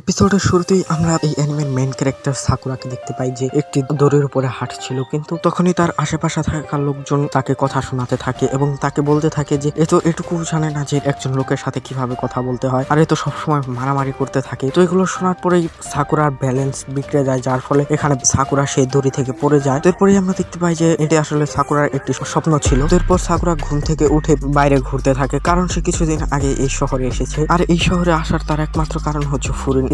এপিসোডের শুরুতেই আমরা এই অ্যানিমের মেইন ক্যারেক্টার সাকুরাকে দেখতে পাই যে একটি দড়ির উপরে হাঁটছিল, কিন্তু তখনই তার আশেপাশে থাকা লোকজন তাকে কথা শোনাতে থাকে এবং তাকে বলতে থাকে যে এ তো এটুকু জানে না যে একজন লোকের সাথে কিভাবে কথা বলতে হয়, আর এ তো সবসময় মারামারি করতে থাকে। তো এগুলো শোনার পরেই সাকুরার ব্যালেন্স বিগড়ে যায়, যার ফলে এখানে সাকুরা সেই দড়ি থেকে পড়ে যায়। এরপরেই আমরা দেখতে পাই যে এটি আসলে সাকুরার একটি স্বপ্ন ছিল। এরপর সাকুরা ঘুম থেকে উঠে বাইরে ঘুরতে থাকে, কারণ সে কিছুদিন আগে এই শহরে এসেছে, আর এই শহরে আসার তার একমাত্র কারণ হচ্ছে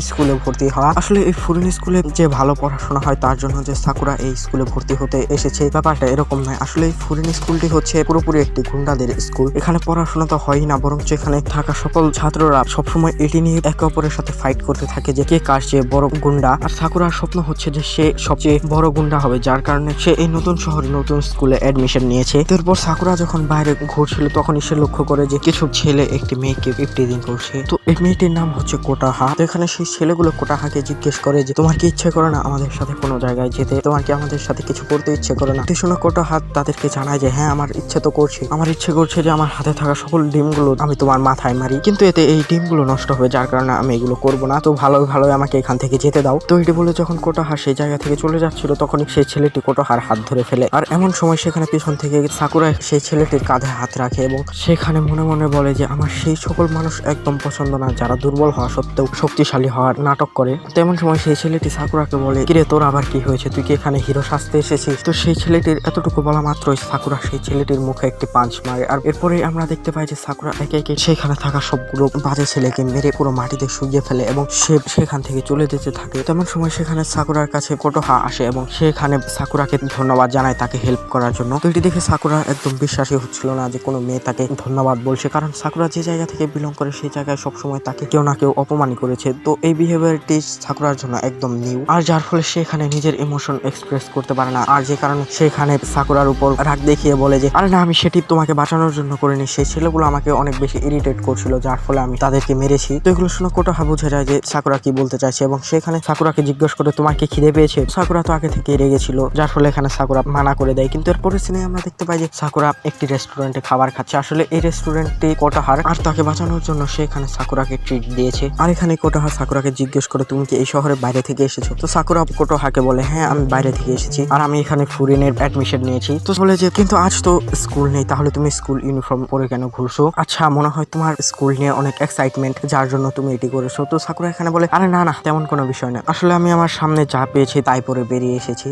স্কুলে ভর্তি হওয়া। আসলে এই ফরেন স্কুলে যে ভালো পড়াশোনা হয় তার জন্য যে সাকুরা এই স্কুলে ভর্তি হতে এসেছে, ব্যাপারটা এরকম নয়। আসলে এই ফরেন স্কুলটি হচ্ছে পুরোপুরি একটি গুন্ডাদের স্কুল। এখানে পড়াশোনা তো হয়ই না, বরং এখানে থাকা সকল ছাত্ররা সবসময় এটি নিয়ে একে অপরের সাথে ফাইট করতে থাকে যে কে কার চেয়ে বড় গুন্ডা। আর সাকুরার স্বপ্ন হচ্ছে যে সে সবচেয়ে বড় গুন্ডা হবে, যার কারণে সে এই নতুন শহরে নতুন স্কুলে অ্যাডমিশন নিয়েছে। এরপর সাকুরা যখন বাইরে ঘুরছিল তখনই সে লক্ষ্য করে যে কিছু ছেলে একটি মেয়েকে ইফটিজিং করছে। তো এই মেয়েটির নাম হচ্ছে কোটাহা। তো এখানে সেই ছেলেগুলো কোটাহাকে জিজ্ঞেস করে যে তোমার কি ইচ্ছে করে না আমাদের সাথে কোনো জায়গায় যেতে, তোমার কি আমাদের সাথে কিছু করতে ইচ্ছে করে না? শুনে কোটাহা তাদেরকে জানায় যে হ্যাঁ, আমার ইচ্ছে তো করছে, আমার ইচ্ছে করছে যে আমার হাতে থাকা সকল ডিমগুলো আমি তোমার মাথায় মারি, কিন্তু এতে এই ডিমগুলো নষ্ট হবে, যার কারণে আমি এগুলো করবো না। তো ভালোই ভালোই আমাকে এখান থেকে যেতে দাও। তো এটি বলে যখন কোটাহা সেই জায়গা থেকে চলে যাচ্ছিল তখনই সেই ছেলেটি কোটাহার হাত ধরে ফেলে, আর এমন সময় সেখানে পিছন থেকে সাকুরা সেই ছেলেটির কাঁধে হাত রাখে এবং সেখানে মনে মনে বলে যে আমার সেই সকল মানুষ একদম পছন্দ না যারা দুর্বল হওয়া সত্ত্বেও শক্তিশালী হওয়ার নাটক করে। তেমন সময় সেই ছেলেটি সাকুরাকে বলে কিরে তোর আবার কি হয়েছে, তুই কি এখানে হিরো সাজতে এসেছিস? তো সেই ছেলেটির এতটুকু বলা মাত্রই সাকুরা সেই ছেলেটির মুখে একটি পাঞ্চ মারে, আর এরপরে আমরা দেখতে পাই যে সাকুরা একে একে সেখানে থাকা সবগুলো বাজে ছেলেকে মেরে পুরো মাটিতে শুইয়ে ফেলে এবং সে সেখান থেকে চলে যেতে থাকে। তেমন সময় সেখানে সাকুরার কাছে কোটোহা আসে এবং সেখানে সাকুরাকে ধন্যবাদ জানায় তাকে হেল্প করার জন্য। তো এটি দেখে সাকুরা একদম বিশ্বাসই হচ্ছিল না যে কোনো মেয়ে তাকে ধন্যবাদ বলছে, কারণ সাকুরা যে জায়গা থেকে বিলং করে সেই জায়গায় সবসময় তাকে কেউ না কেউ অপমানই করেছে। তো এই বিহেভিয়ারটি সাকুরার জন্য একদম নিউ, আর যার ফলে সেখানে নিজের ইমোশন এক্সপ্রেস করতে পারে না, আর যে কারণে সেখানে সাকুরার উপর রাগ দেখিয়ে বলে যে আরে না, আমি সেটি তোমাকে বাঁচানোর জন্য করিনি, সেই ছেলেগুলো আমাকে অনেক বেশি ইরিটেট করছিল যার ফলে আমি তাদেরকে মেরেছি। তো এগুলো শুনে কোটোহা বুঝে যায় যে সাকুরা কি বলতে চাইছে এবং সেখানে সাকুরাকে জিজ্ঞেস করে তোমার কি খিদে পেয়েছে? সাকুরা তো আগে থেকে রেগেছিল, যার ফলে এখানে সাকুরা মানা করে দেয়। কিন্তু এরপরের সিনে আমরা দেখতে পাই যে সাকুরা একটি রেস্টুরেন্টে খাবার খাচ্ছে। আসলে এই রেস্টুরেন্টটি কোটোহার, আর তাকে বাঁচানোর জন্য সেখানে সাকুরাকে ট্রিট দিয়েছে। আর এখানে কোটোহা সাকুরাকে জিজ্ঞেস করে তুমি কি এই শহরের বাইরে থেকে এসেছো? তো সাকুরা কোটোহাকে বলে হ্যাঁ, আমি বাইরে থেকে এসেছি, আর আমি এখানে ফরেনের অ্যাডমিশন নিয়েছি। তো বলে যে কিন্তু আজ তো স্কুল নেই, তাহলে তুমি স্কুল ইউনিফর্ম পরে কেন ঘুরছো? আচ্ছা, মনে হয় তোমার স্কুল নিয়ে অনেক এক্সাইটমেন্ট যার জন্য তুমি এটি করেছো। তো সাকুরা এখানে বলে আরে না না, তেমন কোনো বিষয় না, আসলে আমি আমার সামনে যা পেয়েছি তাই পরে বেরিয়ে এসেছি।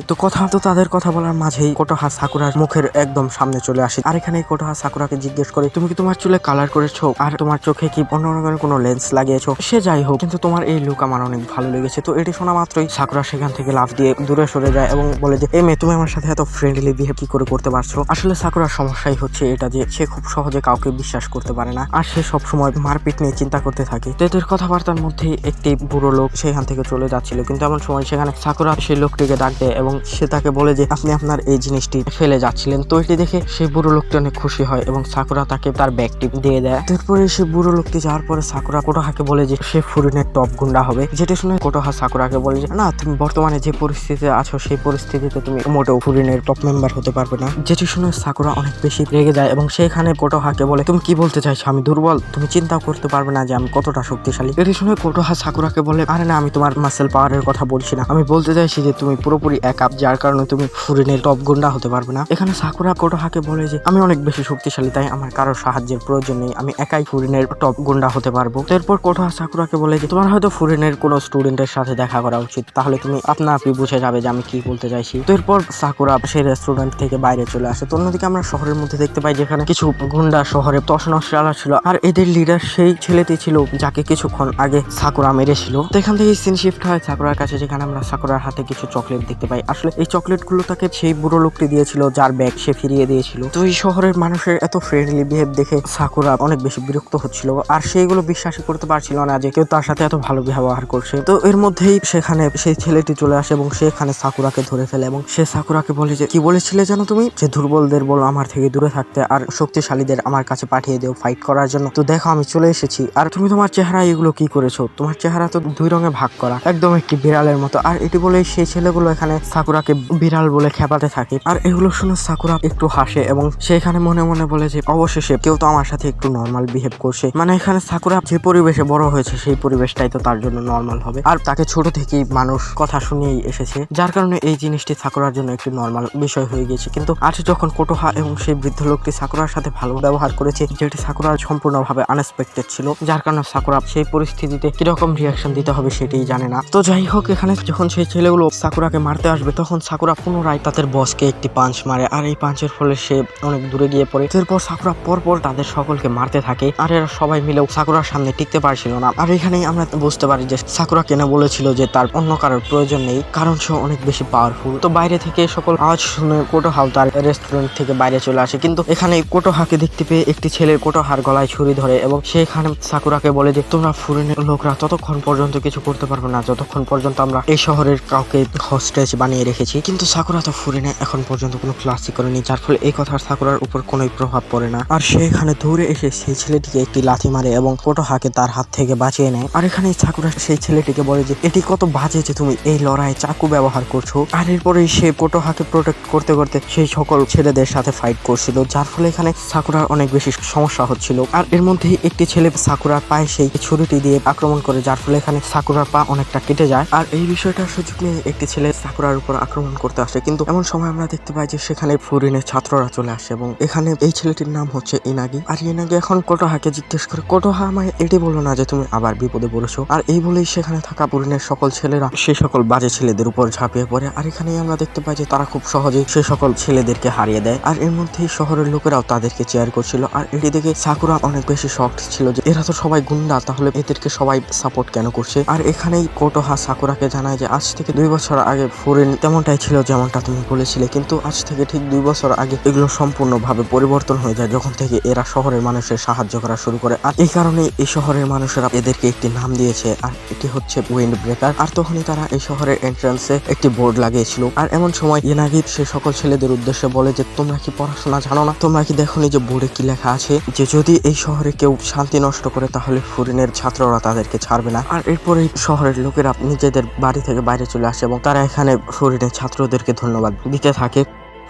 তো তাদের কথা বলার মাঝেই কোটোহা সাকুরার মুখের একদম সামনে চলে আসে, আর এখানে কোটোহা সাকুরাকে জিজ্ঞেস করে তুমি কি তোমার চুলে কালার করেছো আর তোমার চোখে কি অন্য রকমের কোনো লেন্স লাগিয়েছো? সে যাই হোক, কিন্তু তোমার এই লুক আমার অনেক ভালো লেগেছে। তো এটি শোনা মাত্রই সাকুরা সেখান থেকে লাফ দিয়ে দূরে সরে যায় এবং বলে যে এই মেয়ে, তুমি আমার সাথে এত ফ্রেন্ডলি বিহেভ কি করে করতে পারছো? আসলে সাকুরার সমস্যাই হচ্ছে এটা যে সে খুব সহজে কাউকে বিশ্বাস করতে পারে না, আর সে সবসময় মারপিট নিয়ে চিন্তা করতে থাকে। তো এদের কথাবার্তার মধ্যে একটি বুড়ো লোক সেখান থেকে চলে যাচ্ছিল, কিন্তু এমন সময় সেখানে সাকুরা সেই লোকটিকে ডাক দেয় এবং সে তাকে বলে যে আপনি আপনার এই জিনিসটি ফেলে যাচ্ছিলেন। তো এটি দেখে সেই বুড়ো লোকটি অনেক খুশি হয় এবং সাকুরা তাকে তার ব্যাগটি দিয়ে দেয়। তারপরে সে বুড়ো লোকটি যাওয়ার পরে সাকুরা কোটোহাকে বলে যে সে ফরেনের টপ গুন্ডা হবে, যেটা শুনে কোটোহা সাকুরাকে বলে যে না, তুমি বর্তমানে যে পরিস্থিতিতে আছো সেই পরিস্থিতিতে তুমি মোটেও ফরেনের টপ মেম্বার হতে পারবে না। যেটি শুনে সাকুরা অনেক বেশি রেগে যায় এবং সেখানে কোটোহাকে বলে তুমি কি বলতে চাইছো, আমি দুর্বল? তুমি চিন্তাও করতে পারবে না যে আমি কতটা শক্তিশালী। এটি শুনে কোটোহা সাকুরাকে বলে আরে না, আমি তোমার মাসেল পাওয়ারের কথা বলছি না, আমি বলতে চাইছি যে তুমি পুরোপুরি এক আপ, যার কারণে তুমি ফরেনের টপ গুন্ডা হতে পারবে না। এখানে সাকুরা কোটোহাকে বলে যে আমি অনেক বেশি শক্তিশালী, তাই আমার কারোর সাহায্যের প্রয়োজন নেই, আমি একাই ফরেনের টপ গুন্ডা হতে পারবো। এরপর কোটোহা সাকুরাকে বলে যে তোমার হয়তো ফরেনের কোনো স্টুডেন্টের সাথে দেখা করা উচিত, তাহলে তুমি আপনা আপনি বুঝে যাবে যে আমি কি বলতে চাইছি। তো এরপর সাকুরা সেই রেস্টুরেন্ট থেকে বাইরে চলে আসে। তো অন্যদিকে আমরা শহরের মধ্যে দেখতে পাই যেখানে কিছু গুন্ডা শহরে তছনছ চালাচ্ছিল, আর এদের লিডার সেই ছেলেটি ছিল যাকে কিছুক্ষণ আগে সাকুরা মেরেছিল। তো এখান থেকে সিন শিফট হয় সাকুরার কাছে, যেখানে আমরা সাকুরার হাতে কিছু চকলেট দেখতে পাই। আসলে এই চকলেট গুলো তাকে সেই বুড়ো লোকটি দিয়েছিল যার ব্যাগ সে ফিরিয়ে দিয়েছিল। তো এই শহরের মানুষের এত ফ্রেন্ডলি বিহেভ দেখে সাকুরা অনেক বেশি বিরক্ত হচ্ছিল, আর সেইগুলো বিশ্বাসই করতে পারছিল না যে কেউ তার সাথে এত ভালো ব্যবহার করছে। তো এর মধ্যেই সেখানে সেই ছেলেটি চলে আসে এবং সেখানে সাকুরাকে ধরে ফেলে এবং সে সাকুরাকে বলে যে কি বলেছিলে জানো তুমি, যে দুর্বলদের বলো আমার থেকে দূরে থাকতে আর শক্তিশালীদের আমার কাছে পাঠিয়ে দেও ফাইট করার জন্য। তো দেখো আমি চলে এসেছি, আর তুমি তোমার চেহারা এগুলো কি করেছো? তোমার চেহারা তো দুই রঙে ভাগ করা, একদম একটি বিড়ালের মতো। আর এটি বলে সেই ছেলেগুলো এখানে সাকুরাকে বিড়াল বলে খেপাতে থাকে, আর এগুলো শুনে সাকুরা একটু হাসে এবং সেখানে মনে মনে বলে যে অবশেষে কেউ তো আমার সাথে একটু নর্মাল বিহেভ করছে। মানে এখানে সাকুরা যে পরিবেশে বড় হয়েছে সেই পরিবেশটাই তো হয়তো তার জন্য নর্মাল হবে। আর তাকে ছোট থেকেই মানুষ কথা শুনিয়েই এসেছে, যার কারণে এই জিনিসটি সাকুরার জন্য একটি নর্মাল বিষয় হয়ে গিয়েছে। কিন্তু আজ যখন কোটোহা এবং সেই বৃদ্ধ লোকটি সাকুরার সাথে ভালো ব্যবহার করেছে, যেটি সাকুরার সম্পূর্ণভাবে আনএক্সপেক্টেড ছিল, যার কারণে সাকুরা সেই পরিস্থিতিতে কিরকম রিয়াকশন দিতে হবে সেটাই জানে না। তো যাই হোক, এখানে যখন সেই ছেলেগুলো সাকুরাকে মারতে আসবে তখন সাকুরা পুনরায় তাদের বসকে একটি পাঞ্চ মারে, আর এই পাঞ্চের ফলে সে অনেক দূরে গিয়ে পড়ে। এরপর সাকুরা পরপর তাদের সকলকে মারতে থাকে, আর এরা সবাই মিলেও সাকুরার সামনে টিকতে পারছিল না। আর এখানেই আমরা বুঝতে পারি যে সাকুরা কেন বলেছিল যে তার অন্য কারোর প্রয়োজন নেই, কারণ সে অনেক বেশি পাওয়ারফুল। তো বাইরে থেকে সকল আওয়াজ শুনে কোটোহাও তার রেস্টুরেন্ট থেকে বাইরে চলে আসে, কিন্তু এখানে কোটোহাকে দেখতে পেয়ে একটি ছেলে কোটোহার গলায় ছুরি ধরে এবং সেখানে সাকুরাকে বলে যে তোমরা ফুরিনের লোকরা ততক্ষণ পর্যন্ত কিছু করতে পারবে না যতক্ষণ পর্যন্ত আমরা এই শহরের কাউকে হস্টেজ বানিয়ে রেখেছি। কিন্তু সাকুরা তো ফুরিনে এখন পর্যন্ত কোনো ক্লাসই করেনি, যার ফলে এই কথার সাকুরার উপর কোনো প্রভাব পড়ে না। আর সে এখানে দৌড়ে এসে সেই ছেলেটিকে একটি লাথি মারে এবং কোটোহাকে তার হাত থেকে বাঁচিয়ে নেয়। আর এখানে সাকুরা সেই ছেলেটিকে বলে যে এটি কত বাজে যে তুমি এই লড়াইয়ে চাকু ব্যবহার করছো। আর এরপরেই সে কোটোহাকে প্রোটেক্ট করতে করতে সেই সকল ছেলেদের সাথে ফাইট করছিল, যার ফলে এখানে সাকুরার অনেক বেশি সমস্যা হচ্ছিল। আর এর মধ্যে একটি ছেলে সাকুরার পায়ে সেই ছুরিটি দিয়ে আক্রমণ করে, যার ফলে এখানে সাকুরার পা অনেকটা কেটে যায়। আর এই বিষয়টার সুযোগ নিয়ে একটি ছেলে সাকুরার উপর আক্রমণ করতে আসে, কিন্তু এমন সময় আমরা দেখতে পাই যে সেখানে ফুরিনের ছাত্ররা চলে আসে এবং এখানে এই ছেলেটির নাম হচ্ছে ইনাগি। আর ইনাগি এখন কোটোহাকে জিজ্ঞেস করে, কোটোহা আমায় এটি বলো না যে তুমি আবার বিপদে পড়েছো। আর এই বলেই সেখানে থাকা ফুরিনের সকল ছেলেরা সেই সকল বাজে ছেলেদের উপর ঝাঁপিয়ে পড়ে। আর এখানেই আমরা দেখতে পাই যে তারা খুব সহজেই সেই সকল ছেলেদেরকে হারিয়ে দেয়। আর এর মধ্যেই শহরের লোকেরাও তাদেরকে চেয়ার করছিল। আর এটি দেখে সাকুরা অনেক বেশি শকড ছিল যে এরা তো সবাই গুন্ডা, তাহলে এদেরকে সবাই সাপোর্ট কেন করছে। আর এখানেই কোটোহা সাকুরাকে জানায় যে আজ থেকে 2 বছর আগে ফুরিন তেমনটাই ছিল যেমনটা তুমি বলেছিলে, কিন্তু আজ থেকে ঠিক 2 বছর আগে এগুলো সম্পূর্ণভাবে পরিবর্তন হয়ে যায় যখন থেকে এরা শহরের মানুষের সাহায্য করা শুরু করে। আর এই কারণেই এই শহরের মানুষেরা এদেরকে একটি নাম দিয়েছে, আর এটি হচ্ছে উইন্ড ব্রেকার। আর তখনই তারা এই শহরের এন্ট্রান্সে একটি বোর্ড লাগিয়েছিল। আর এমন সময় ইনাগি সে সকল ছেলেদের উদ্দেশ্যে বলে যে তোমরা কি পড়াশোনা জানো না? তোমরা কি দেখোনি যে বোর্ডে কি লেখা আছে যে যদি এই শহরে কেউ শান্তি নষ্ট করে তাহলে ফুরিনের ছাত্ররা তাদেরকে ছাড়বে না। আর এরপরে শহরের লোকেরা নিজেদের বাড়ি থেকে বাইরে চলে আসে এবং তারা এখানে ফুরিনের ছাত্রদেরকে ধন্যবাদ দিতে থাকে।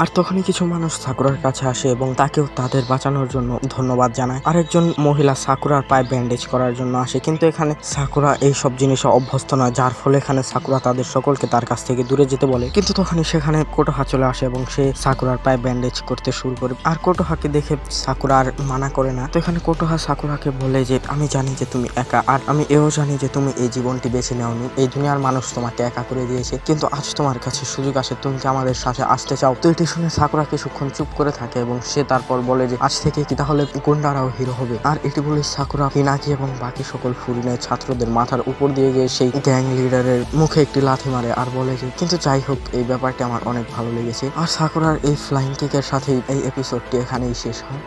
আর তখনই কিছু মানুষ সাকুরার কাছে আসে এবং তাকেও তাদের বাঁচানোর জন্য ধন্যবাদ জানায়। আরেকজন মহিলা সাকুরার পায়ে ব্যান্ডেজ করার জন্য আসে, কিন্তু এখানে সাকুরা এই সব জিনিসে অভ্যস্ত নয়, যার ফলে এখানে সাকুরা তাদের সকলকে তার কাছ থেকে দূরে যেতে বলে। কিন্তু তখনই সেখানে কোটোহা চলে আসে এবং সে সাকুরার পায়ে ব্যান্ডেজ করতে শুরু করে। আর কোটোহাকে দেখে সাকুরা আর মানা করে না। তো এখানে কোটোহা সাকুরাকে বলে যে আমি জানি যে তুমি একা, আর আমি এও জানি যে তুমি এই জীবনটি বেছে নেওনি, এই দুনিয়ার মানুষ তোমাকে একা করে দিয়েছে, কিন্তু আজ তোমার কাছে সুযোগ আসে, তুমি কি আমাদের সাথে আসতে চাও? তো এটি শুনে সাকুরা কিছুক্ষণ চুপ করে থাকে এবং সে তারপর বলে যে আজ থেকে কি তাহলে গুন্ডারাও হিরো হবে? আর এটি বলে সাকুরা হিনাকি এবং বাকি সকল ফুরিনের ছাত্রদের মাথার উপর দিয়ে গিয়ে সেই গ্যাং লিডারের মুখে একটি লাথি মারে আর বলে যে কিন্তু যাই হোক, এই ব্যাপারটি আমার অনেক ভালো লেগেছে। আর সাকুরার এই ফ্লাইং কিকের সাথেই এই এপিসোডটি এখানেই শেষ হয়।